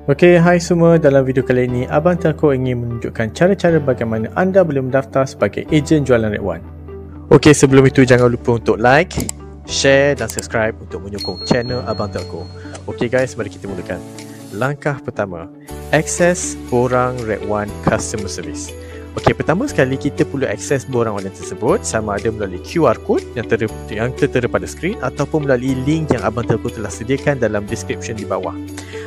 Okey, hai semua. Dalam video kali ini, Abang Telco ingin menunjukkan cara-cara bagaimana anda boleh mendaftar sebagai ejen jualan Red One. Okey, sebelum itu jangan lupa untuk like, share dan subscribe untuk menyokong channel Abang Telco. Okey guys, mari kita mulakan. Langkah pertama, akses borang Red One Customer Service. Okey, pertama sekali kita perlu akses borang online tersebut sama ada melalui QR code yang tertera pada skrin ataupun melalui link yang Abang Telco telah sediakan dalam description di bawah.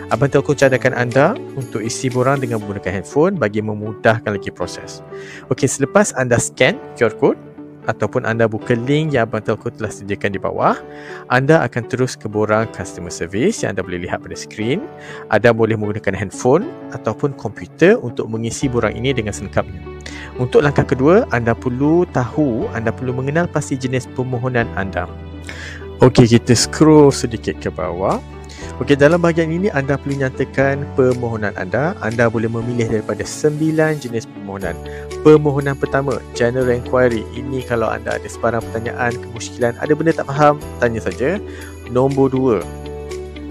Abang Telco cadangkan anda untuk isi borang dengan menggunakan handphone bagi memudahkan lagi proses. Okey, selepas anda scan QR code ataupun anda buka link yang Abang Telco telah sediakan di bawah, anda akan terus ke borang customer service yang anda boleh lihat pada skrin. Anda boleh menggunakan handphone ataupun komputer untuk mengisi borang ini dengan selengkapnya. Untuk langkah kedua, anda perlu mengenal pasti jenis permohonan anda. Okey, kita scroll sedikit ke bawah. Okey, dalam bahagian ini anda perlu nyatakan permohonan anda. Anda boleh memilih daripada 9 jenis permohonan. Permohonan pertama, General Enquiry. Ini kalau anda ada sebarang pertanyaan, kemusykilan, ada benda tak faham, tanya saja. Nombor 2,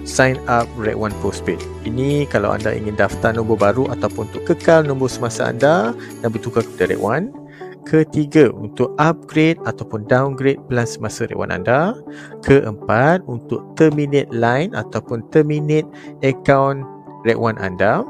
Sign Up Red One Postpaid. Ini kalau anda ingin daftar nombor baru ataupun untuk kekal nombor semasa anda dan bertukar kepada Red One. Ketiga, untuk upgrade ataupun downgrade plan semasa Red One anda. Keempat, untuk terminate line ataupun terminate account Red One anda.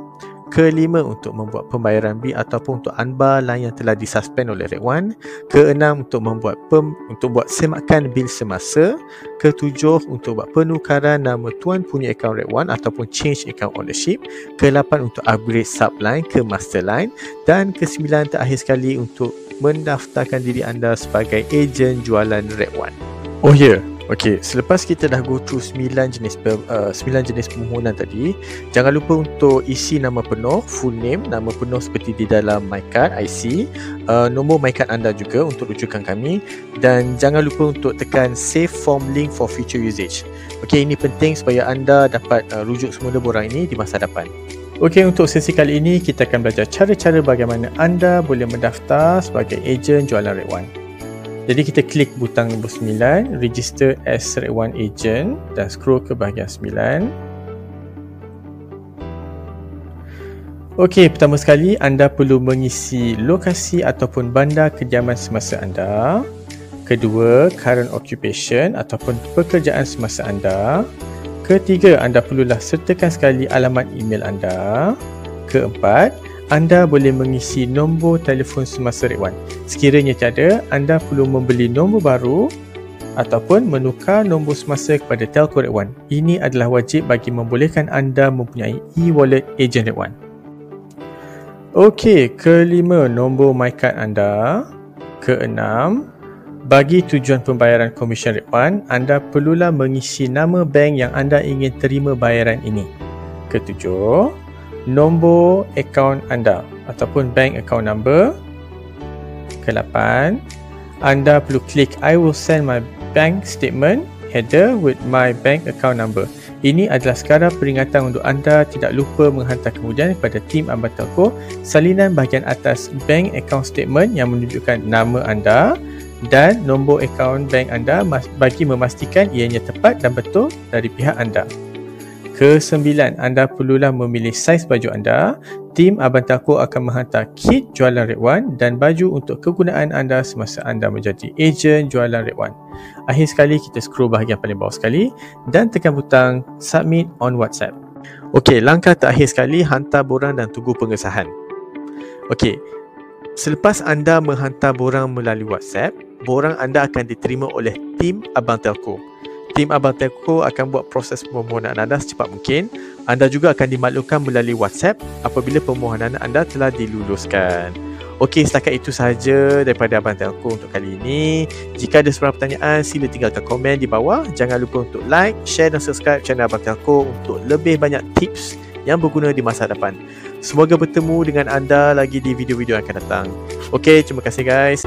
Kelima, untuk membuat pembayaran bil ataupun untuk unbar line yang telah disuspend oleh Red One. Keenam, untuk buat semakan bil semasa. Ketujuh, untuk buat penukaran nama tuan punya akaun Red One ataupun change account ownership. Kelapan, untuk upgrade subline ke master line. Dan kesembilan, terakhir sekali, untuk mendaftarkan diri anda sebagai ejen jualan Red One. Oh ya, okey, selepas kita dah go through 9 jenis permohonan tadi, jangan lupa untuk isi nama penuh, full name, nama penuh seperti di dalam MyCard IC, nombor MyCard anda juga untuk rujukan kami, dan jangan lupa untuk tekan save form link for future usage. Okey, ini penting supaya anda dapat rujuk semula borang ini di masa depan. Okey, untuk sesi kali ini kita akan belajar cara-cara bagaimana anda boleh mendaftar sebagai ejen jualan Red One. Jadi kita klik butang nombor 9, Register as Red One Agent, dan scroll ke bahagian 9. Okey, pertama sekali anda perlu mengisi lokasi ataupun bandar kediaman semasa anda. Kedua, current occupation ataupun pekerjaan semasa anda. Ketiga, anda perlulah sertakan sekali alamat email anda. Keempat, anda boleh mengisi nombor telefon semasa Red One. Sekiranya tiada, anda perlu membeli nombor baru ataupun menukar nombor semasa kepada telco Red One. Ini adalah wajib bagi membolehkan anda mempunyai e-wallet ejen Red One. Okey, kelima, nombor MyCard anda. Keenam, bagi tujuan pembayaran komisen Red One, anda perlulah mengisi nama bank yang anda ingin terima bayaran ini. Ketujuh, nombor akaun anda ataupun bank account number. Ke-8, anda perlu klik I will send my bank statement header with my bank account number. Ini adalah sekadar peringatan untuk anda tidak lupa menghantar kemudian kepada tim Abang Telco salinan bahagian atas bank account statement yang menunjukkan nama anda dan nombor akaun bank anda bagi memastikan ianya tepat dan betul dari pihak anda. Ke-9, anda perlulah memilih saiz baju anda. Tim Abang Telco akan menghantar kit jualan Red One dan baju untuk kegunaan anda semasa anda menjadi ejen jualan Red One. Akhir sekali, kita scroll bahagian paling bawah sekali dan tekan butang Submit on WhatsApp. Okey, langkah terakhir sekali, hantar borang dan tunggu pengesahan. Okey, selepas anda menghantar borang melalui WhatsApp, borang anda akan diterima oleh tim Abang Telco. Tim Abang Telco akan buat proses permohonan anda secepat mungkin. Anda juga akan dimaklumkan melalui WhatsApp apabila permohonan anda telah diluluskan. Okey, setakat itu sahaja daripada Abang Telco untuk kali ini. Jika ada sebarang pertanyaan, sila tinggalkan komen di bawah. Jangan lupa untuk like, share dan subscribe channel Abang Telco untuk lebih banyak tips yang berguna di masa depan. Semoga bertemu dengan anda lagi di video-video yang akan datang. Okey, terima kasih guys.